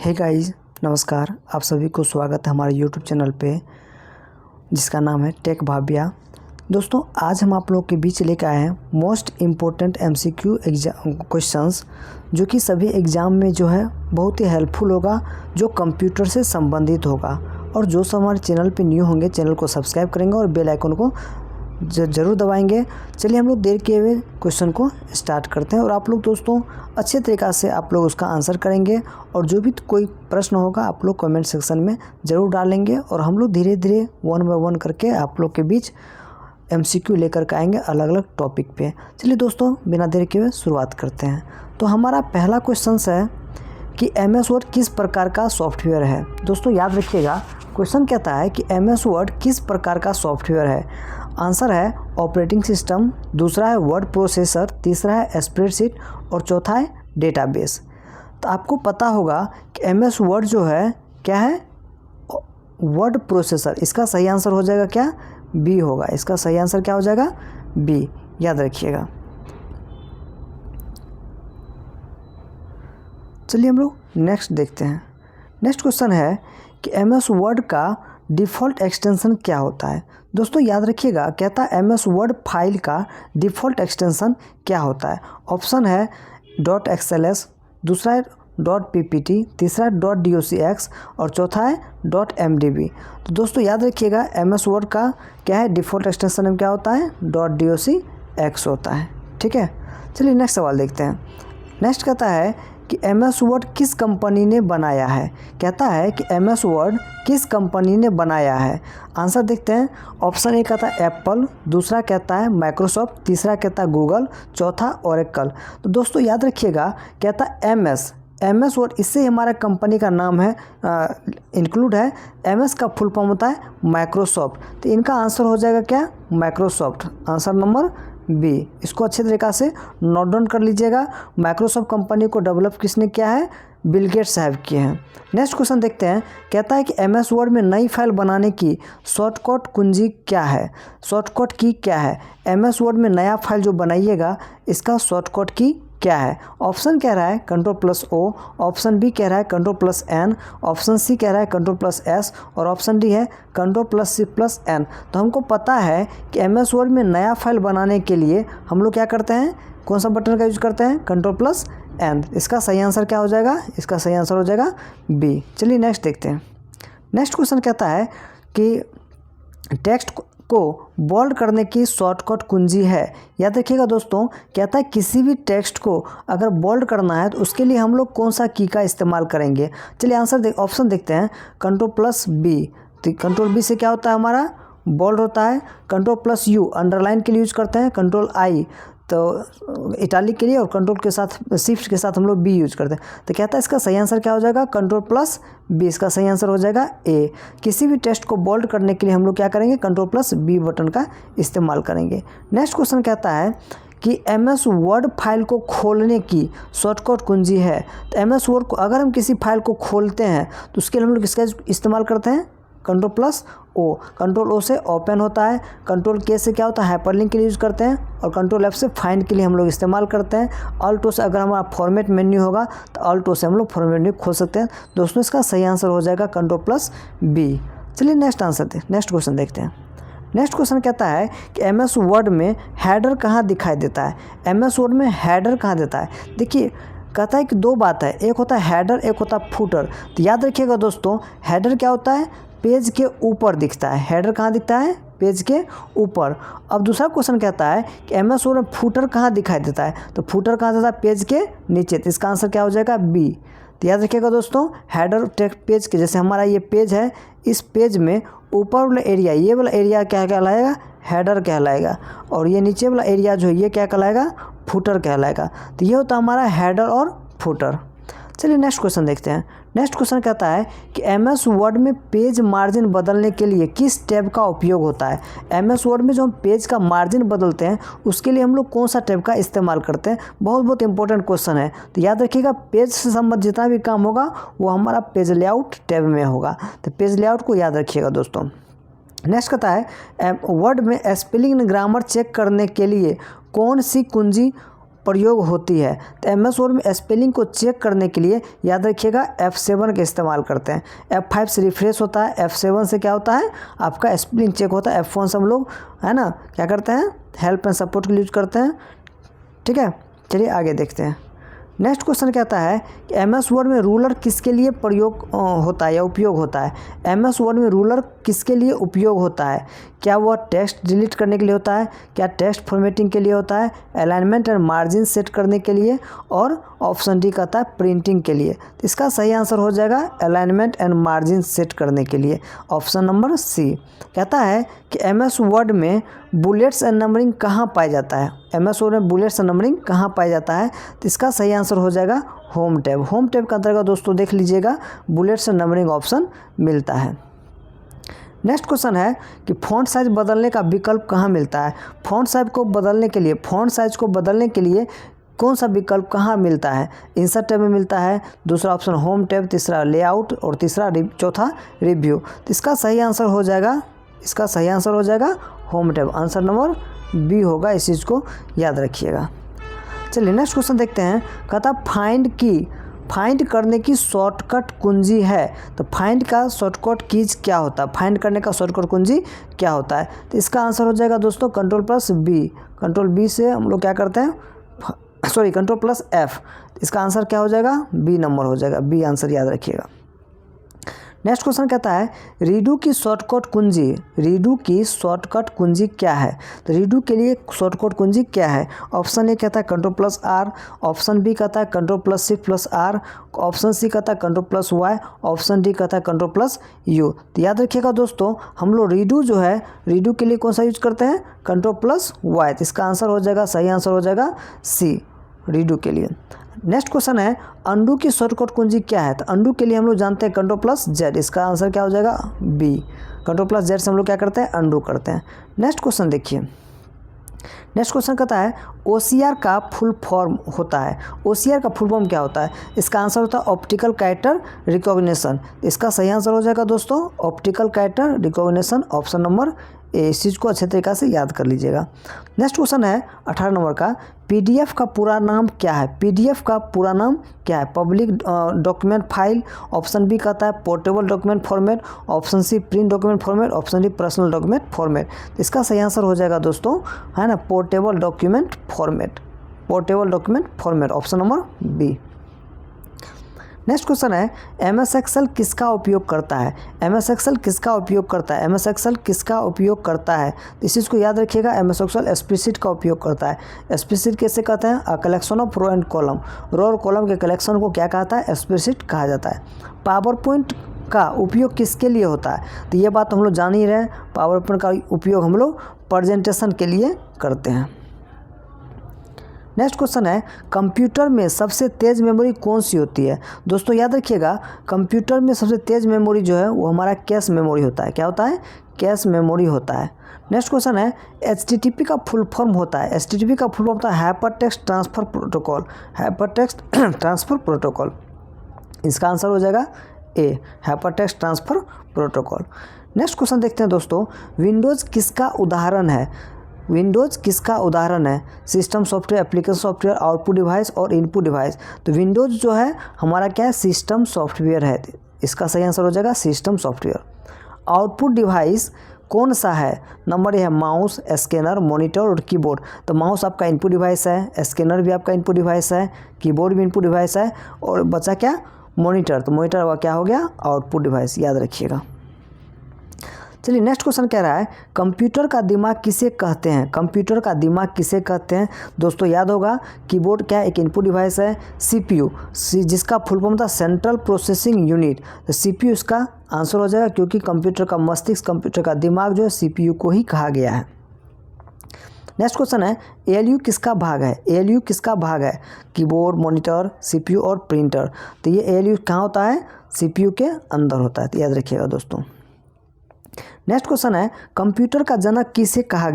Hey guys, नमस्कार। आप सभी को स्वागत है हमारे यूट्यूब चैनल पे जिसका नाम है टेक भाव्या। दोस्तों, आज हम आप लोग के बीच लेकर आए हैं most important MCQ exam questions जो कि सभी एग्ज़ाम में जो है बहुत ही हेल्पफुल होगा, जो कंप्यूटर से संबंधित होगा। और जो सब हमारे चैनल पे न्यू होंगे चैनल को सब्सक्राइब करेंगे और बेल आइकन को ज़रूर दबाएंगे। चलिए हम लोग देर किए हुए क्वेश्चन को स्टार्ट करते हैं और आप लोग दोस्तों अच्छे तरीक़ा से आप लोग उसका आंसर करेंगे और जो भी कोई प्रश्न होगा आप लोग कमेंट सेक्शन में ज़रूर डालेंगे और हम लोग धीरे धीरे वन बाय वन करके आप लोग के बीच एमसीक्यू लेकर के आएंगे अलग अलग टॉपिक पे। चलिए दोस्तों बिना देर किए हुए शुरुआत करते हैं। तो हमारा पहला क्वेश्चन है कि MS वर्ड किस प्रकार का सॉफ्टवेयर है। दोस्तों याद रखिएगा, क्वेश्चन कहता है कि MS वर्ड किस प्रकार का सॉफ्टवेयर है। आंसर है ऑपरेटिंग सिस्टम, दूसरा है वर्ड प्रोसेसर, तीसरा है स्प्रेडशीट और चौथा है डेटाबेस। तो आपको पता होगा कि MS वर्ड जो है क्या है, वर्ड प्रोसेसर। इसका सही आंसर हो जाएगा क्या, बी होगा। इसका सही आंसर क्या हो जाएगा, बी, याद रखिएगा। चलिए हम लोग नेक्स्ट देखते हैं। नेक्स्ट क्वेश्चन है कि MS वर्ड का डिफ़ॉल्ट एक्सटेंशन क्या होता है। दोस्तों याद रखिएगा, कहता है MS वर्ड फाइल का डिफ़ॉल्ट एक्सटेंशन क्या होता है। ऑप्शन है .xls, दूसरा है .ppt, तीसरा है .docx और चौथा है .mdb। तो दोस्तों याद रखिएगा, MS वर्ड का क्या है डिफ़ॉल्ट एक्सटेंशन में क्या होता है, .docx होता है। ठीक है, चलिए नेक्स्ट सवाल देखते हैं। नेक्स्ट कहता है कि MS वर्ड किस कंपनी ने बनाया है। कहता है कि MS वर्ड किस कंपनी ने बनाया है। आंसर देखते हैं। ऑप्शन ए कहता है एप्पल, दूसरा कहता है माइक्रोसॉफ्ट, तीसरा कहता है गूगल, चौथा ओरेकल। तो दोस्तों याद रखिएगा, कहता है MS वर्ड, इससे हमारा कंपनी का नाम है इंक्लूड है। MS का फुल फॉर्म होता है माइक्रोसॉफ्ट, तो इनका आंसर हो जाएगा क्या, माइक्रोसॉफ्ट। Answer number B. इसको अच्छे तरीक़ा से नोट डाउन कर लीजिएगा। माइक्रोसॉफ्ट कंपनी को डेवलप किसने किया है, बिल गेट्स साहब किए हैं। नेक्स्ट क्वेश्चन देखते हैं। कहता है कि MS वर्ड में नई फाइल बनाने की शॉर्टकट कुंजी क्या है, शॉर्टकट की क्या है। MS वर्ड में नया फाइल जो बनाइएगा इसका शॉर्टकट की क्या है। ऑप्शन कह रहा है Ctrl+O, ऑप्शन बी कह रहा है Ctrl+N, ऑप्शन सी कह रहा है Ctrl+S और ऑप्शन डी है Ctrl+C+N। तो हमको पता है कि MS वर्ड में नया फाइल बनाने के लिए हम लोग क्या करते हैं, कौन सा बटन का यूज करते हैं, Ctrl+N। इसका सही आंसर क्या हो जाएगा, इसका सही आंसर हो जाएगा बी। चलिए नेक्स्ट देखते हैं। नेक्स्ट क्वेश्चन कहता है कि टेक्स्ट को बोल्ड करने की शॉर्टकट कुंजी है। याद रखिएगा दोस्तों, कहता है किसी भी टेक्स्ट को अगर बोल्ड करना है तो उसके लिए हम लोग कौन सा की का इस्तेमाल करेंगे। चलिए आंसर ऑप्शन देखते हैं। Ctrl+B, तो Ctrl+B से क्या होता है, हमारा बोल्ड होता है। Ctrl+U अंडरलाइन के लिए यूज करते हैं। Ctrl+I तो इटालिक के लिए और कंट्रोल के साथ शिफ्ट के साथ हम लोग बी यूज करते हैं। तो कहता है इसका सही आंसर क्या हो जाएगा, Ctrl+B। इसका सही आंसर हो जाएगा ए। किसी भी टेक्स्ट को बोल्ड करने के लिए हम लोग क्या करेंगे, Ctrl+B बटन का इस्तेमाल करेंगे। नेक्स्ट क्वेश्चन कहता है कि MS वर्ड फाइल को खोलने की शॉर्टकट कुंजी है। तो MS वर्ड को अगर हम किसी फाइल को खोलते हैं तो उसके लिए हम लोग किसका इस्तेमाल करते हैं, Ctrl+O। Ctrl+O से ओपन होता है, Ctrl+K से क्या होता है, हाइपरलिंक के लिए यूज़ करते हैं और Ctrl+F से फाइंड के लिए हम लोग इस्तेमाल करते हैं। Alt+O से अगर हमारा फॉर्मेट मेन्यू होगा तो Alt+O से हम लोग फॉर्मेट मेन्यू खोल सकते हैं। दोस्तों इसका सही आंसर हो जाएगा Ctrl+B। चलिए नेक्स्ट क्वेश्चन देखते हैं। नेक्स्ट क्वेश्चन कहता है कि MS वर्ड में हेडर कहाँ दिखाई देता है। MS वर्ड में हेडर कहाँ देता है। देखिए कहता है कि दो बात है, एक होता है हेडर, एक होता है फुटर। तो याद रखिएगा दोस्तों, हेडर क्या होता है, पेज के ऊपर दिखता है। हेडर कहाँ दिखता है, पेज के ऊपर। अब दूसरा क्वेश्चन कहता है कि MS वर्ड में फुटर कहाँ दिखाई देता है। तो फुटर कहाँ देता है, पेज के नीचे। तो इसका आंसर क्या हो जाएगा, बी। तो याद रखिएगा दोस्तों, हेडर टेक्स्ट पेज के, जैसे हमारा ये पेज है, इस पेज में ऊपर वाला एरिया, ये वाला एरिया क्या कहलाएगा, हेडर कहलाएगा। और ये नीचे वाला एरिया जो है ये क्या कहलाएगा, फुटर कहलाएगा। तो ये होता है हमारा हेडर और फुटर। चलिए नेक्स्ट क्वेश्चन देखते हैं। नेक्स्ट क्वेश्चन कहता है कि MS वर्ड में पेज मार्जिन बदलने के लिए किस टैब का उपयोग होता है। MS वर्ड में जो हम पेज का मार्जिन बदलते हैं उसके लिए हम लोग कौन सा टैब का इस्तेमाल करते हैं। बहुत इंपॉर्टेंट क्वेश्चन है। तो याद रखिएगा, पेज से संबंधित जितना भी काम होगा वो हमारा पेज लेआउट टैब में होगा। तो पेज लेआउट को याद रखिएगा दोस्तों। नेक्स्ट कहता है वर्ड में स्पेलिंग ग्रामर चेक करने के लिए कौन सी कुंजी प्रयोग होती है। तो MS वर्ड में स्पेलिंग को चेक करने के लिए याद रखिएगा F7 का इस्तेमाल करते हैं। F5 से रिफ्रेश होता है, F7 से क्या होता है आपका स्पेलिंग चेक होता है, F1 से हम लोग है ना क्या करते हैं हेल्प एंड सपोर्ट के लिए यूज करते हैं। ठीक है, चलिए आगे देखते हैं। नेक्स्ट क्वेश्चन कहता है कि MS वर्ड में रूलर किसके लिए प्रयोग होता है या उपयोग होता है। MS वर्ड में रूलर किसके लिए उपयोग होता है? क्या वह टेक्स्ट डिलीट करने के लिए होता है, क्या टेक्स्ट फॉर्मेटिंग के लिए होता है, अलाइनमेंट एंड मार्जिन सेट करने के लिए, और ऑप्शन डी कहता है प्रिंटिंग के लिए। तो इसका सही आंसर हो जाएगा अलाइनमेंट एंड मार्जिन सेट करने के लिए, ऑप्शन नंबर सी। कहता है कि MS वर्ड में बुलेट्स एंड नंबरिंग कहाँ पाया जाता है। MS वर्ड में बुलेट्स एंड नंबरिंग कहाँ पाया जाता है? तो इसका सही आंसर हो जाएगा होम टैब। होम टैब के अंतर्गत दोस्तों देख लीजिएगा बुलेट्स एंड नंबरिंग ऑप्शन मिलता है। नेक्स्ट क्वेश्चन है कि फ़ॉन्ट साइज बदलने का विकल्प कहाँ मिलता है। फ़ॉन्ट साइज को बदलने के लिए कौन सा विकल्प कहाँ मिलता है? इंसर्ट टैब में मिलता है, दूसरा ऑप्शन होम टैब, तीसरा लेआउट और चौथा रिव्यू। तो इसका सही आंसर हो जाएगा home tab. Answer number B होगा, इस चीज़ को याद रखिएगा। चलिए नेक्स्ट क्वेश्चन देखते हैं। कहता फाइंड करने की शॉर्टकट कुंजी है। तो फाइंड का शॉर्टकट कीज क्या होता है? फाइंड करने का शॉर्टकट कुंजी क्या होता है? तो इसका आंसर हो जाएगा दोस्तों कंट्रोल+B। कंट्रोल बी से हम लोग क्या करते हैं कंट्रोल+F। इसका आंसर क्या हो जाएगा? बी नंबर हो जाएगा, बी आंसर याद रखिएगा। नेक्स्ट क्वेश्चन कहता है रीडू की शॉर्टकट कुंजी क्या है। तो रीडू के लिए शॉर्टकट कुंजी क्या है? ऑप्शन ए कहता है कंट्रोल+R, ऑप्शन बी कहता है कंट्रोल+Shift+R, ऑप्शन सी कहता है कंट्रोल+Y, ऑप्शन डी कहता है कंट्रोल+U। तो याद रखिएगा दोस्तों हम लोग रीडू के लिए कौन सा यूज करते हैं? कंट्रोल+Y। तो इसका आंसर हो जाएगा, सही आंसर हो जाएगा सी, रीडू के लिए। नेक्स्ट क्वेश्चन है अंडू की शॉर्टकट कुंजी क्या है। तो अंडू के लिए हम लोग जानते हैं कंट्रोल+Z। इसका आंसर क्या हो जाएगा? बी। कंट्रोल+Z से हम लोग क्या करते हैं? अंडू करते हैं। नेक्स्ट क्वेश्चन देखिए। नेक्स्ट क्वेश्चन कहता है OCR का फुल फॉर्म होता है। OCR का फुल फॉर्म क्या होता है? इसका आंसर होता है ऑप्टिकल कैरेक्टर रिकॉग्निशन। इसका सही आंसर हो जाएगा दोस्तों optical character recognition, option number A. इस चीज़ को अच्छे तरीके से याद कर लीजिएगा। नेक्स्ट क्वेश्चन है 18 नंबर का PDF का पूरा नाम क्या है? PDF का पूरा नाम क्या है? Public document file, option B कहता है portable document format, option C print document format, option D personal document format. इसका सही आंसर हो जाएगा दोस्तों है ना portable document format, option number B. Next question है MS Excel किसका उपयोग करता है। MS Excel किसका उपयोग करता है? तो इस चीज़ को याद रखिएगा MS Excel स्प्रेडशीट का उपयोग करता है। स्प्रेडशीट कैसे कहते हैं? A collection of row and column. Row और कॉलम के कलेक्शन को क्या कहता है? स्प्रेडशीट कहा जाता है। पावर पॉइंट का उपयोग किसके लिए होता है? तो ये बात हम लोग जान ही रहे हैं, पावर पॉइंट का उपयोग हम लोग प्रेजेंटेशन के लिए करते हैं। नेक्स्ट क्वेश्चन है कंप्यूटर में सबसे तेज़ मेमोरी कौन सी होती है। दोस्तों याद रखिएगा कंप्यूटर में सबसे तेज़ मेमोरी जो है वो हमारा कैश मेमोरी होता है। क्या होता है? कैश मेमोरी होता है। नेक्स्ट क्वेश्चन है HTTP का फुल फॉर्म होता है। HTTP का फुल फॉर्म होता है हाइपरटेक्स्ट ट्रांसफ़र प्रोटोकॉल। इसका आंसर हो जाएगा A, hypertext transfer protocol. Next question देखते हैं दोस्तों विंडोज़ किसका उदाहरण है? System software, application software, output device और इनपुट डिवाइस। तो विंडोज़ जो है हमारा क्या है? सिस्टम सॉफ्टवेयर है। इसका सही आंसर हो जाएगा सिस्टम सॉफ्टवेयर। आउटपुट डिवाइस कौन सा है? नंबर ए है माउस, स्कैनर, मॉनिटर और कीबोर्ड। तो माउस आपका इनपुट डिवाइस है, स्कैनर भी आपका इनपुट डिवाइस है, कीबोर्ड भी इनपुट डिवाइस है, और बचा क्या? मॉनिटर। तो मॉनिटर क्या हो गया? आउटपुट डिवाइस, याद रखिएगा। चलिए नेक्स्ट क्वेश्चन कह रहा है कंप्यूटर का दिमाग किसे कहते हैं? दोस्तों याद होगा कीबोर्ड क्या है? एक इनपुट डिवाइस है। CPU जिसका फुल फॉर्म था सेंट्रल प्रोसेसिंग यूनिट। तो CPU इसका आंसर हो जाएगा क्योंकि कंप्यूटर का मस्तिष्क, कंप्यूटर का दिमाग जो है CPU को ही कहा गया है। नेक्स्ट क्वेश्चन है ALU किसका भाग है? कीबोर्ड, मॉनिटर, CPU और प्रिंटर। तो ये ALU कहाँ होता है? CPU के अंदर होता है, तो याद रखिएगा दोस्तों। नेक्स्ट क्वेश्चन है कंप्यूटर का जनक किसे कहा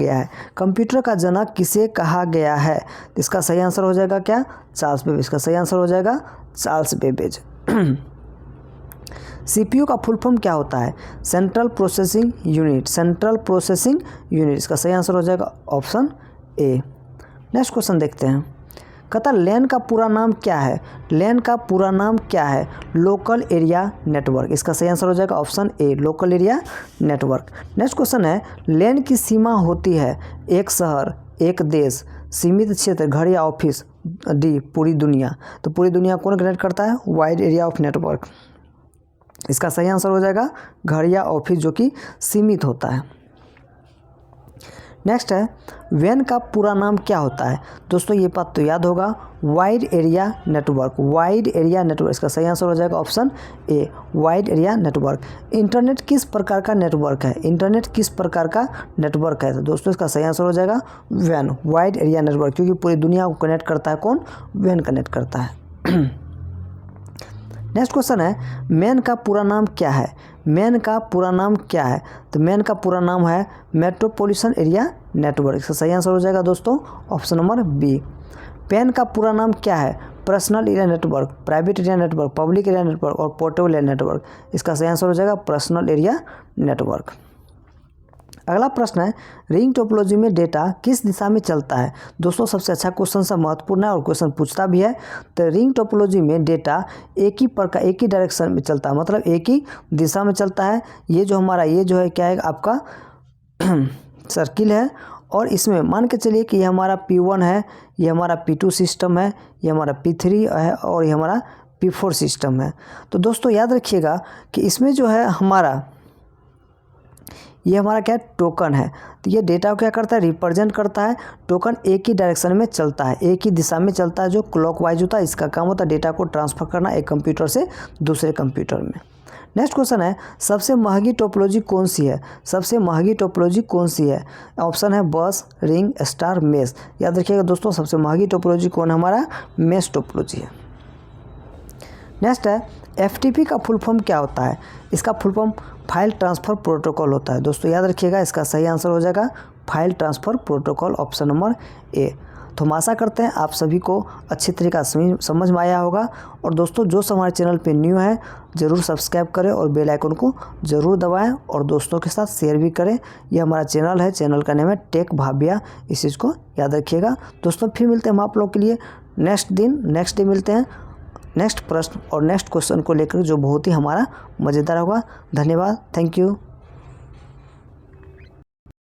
गया है? इसका सही आंसर हो जाएगा क्या? Charles Babbage. इसका सही आंसर हो जाएगा चार्ल्स बेबेज। CPU का फुल फॉर्म क्या होता है? Central processing unit. इसका सही आंसर हो जाएगा ऑप्शन ए। नेक्स्ट क्वेश्चन देखते हैं। कहता लैन का पूरा नाम क्या है, लैन का पूरा नाम क्या है, लोकल एरिया नेटवर्क। इसका सही आंसर हो जाएगा option A, local area network. Next question है, लैन की सीमा होती है एक शहर, एक देश, सीमित क्षेत्र, घर या ऑफिस, डी पूरी दुनिया। तो पूरी दुनिया कौन कनेक्ट करता है, वाइड एरिया ऑफ नेटवर्क। इसका सही आंसर हो जाएगा घर या ऑफिस जो कि सीमित होता है। नेक्स्ट है, वैन का पूरा नाम क्या होता है। दोस्तों ये बात तो याद होगा, wide area network, wide area network. इसका सही आंसर हो जाएगा option A, wide area network. Internet किस प्रकार का नेटवर्क है, इंटरनेट किस प्रकार का नेटवर्क है। तो दोस्तों इसका सही आंसर हो जाएगा वैन, वाइड एरिया नेटवर्क, क्योंकि पूरी दुनिया को कनेक्ट करता है कौन, वैन कनेक्ट करता है। नेक्स्ट क्वेश्चन है, मैन का पूरा नाम क्या है, मैन का पूरा नाम क्या है। तो मैन का पूरा नाम है मेट्रोपॉलिटन एरिया नेटवर्क। इसका सही आंसर हो जाएगा दोस्तों ऑप्शन नंबर बी। पैन का पूरा नाम क्या है, personal area network, private area network, public area network और पोर्टेबल एरिया नेटवर्क। इसका सही आंसर हो जाएगा पर्सनल एरिया नेटवर्क। अगला प्रश्न है, रिंग टोपोलॉजी में डेटा किस दिशा में चलता है। दोस्तों सबसे अच्छा क्वेश्चन सा महत्वपूर्ण है और क्वेश्चन पूछता भी है। तो रिंग टोपोलॉजी में डेटा एक ही डायरेक्शन में चलता है, मतलब एक ही दिशा में चलता है। ये जो हमारा ये जो है क्या है आपका सर्किल है, और इसमें मान के चलिए कि ये हमारा P1 है, ये हमारा P2 सिस्टम है, ये हमारा P3 है और ये हमारा P4 सिस्टम है। तो दोस्तों याद रखिएगा कि इसमें जो है ये हमारा क्या है, टोकन है। तो ये डेटा को क्या करता है, रिप्रेजेंट करता है। टोकन एक ही डायरेक्शन में चलता है, एक ही दिशा में चलता है, जो क्लॉकवाइज होता है। इसका काम होता है डेटा को ट्रांसफ़र करना एक कंप्यूटर से दूसरे कंप्यूटर में। नेक्स्ट क्वेश्चन है, सबसे महंगी टोपोलॉजी कौन सी है, सबसे महंगी टोपोलॉजी कौन सी है। ऑप्शन है बस, रिंग, स्टार, मेश। याद रखिएगा दोस्तों सबसे महंगी टोपोलॉजी कौन है, हमारा मेश टोपोलॉजी है। नेक्स्ट है, FTP का फुल फॉर्म क्या होता है। इसका full form file transfer protocol होता है। दोस्तों याद रखिएगा इसका सही आंसर हो जाएगा file transfer protocol, option number A. तो हम आशा करते हैं आप सभी को अच्छी तरीक़ा समझ में आया होगा। और दोस्तों जो हमारे चैनल पे न्यू है ज़रूर सब्सक्राइब करें और बेल आइकन को ज़रूर दबाएं और दोस्तों के साथ शेयर भी करें। ये हमारा चैनल है, चैनल का नाम है टेक भाभिया, इस चीज़ को याद रखिएगा। दोस्तों फिर मिलते हैं हम आप लोगों के लिए नेक्स्ट डे मिलते हैं नेक्स्ट प्रश्न और नेक्स्ट क्वेश्चन को लेकर, जो बहुत ही हमारा मज़ेदार होगा। धन्यवाद, थैंक यू।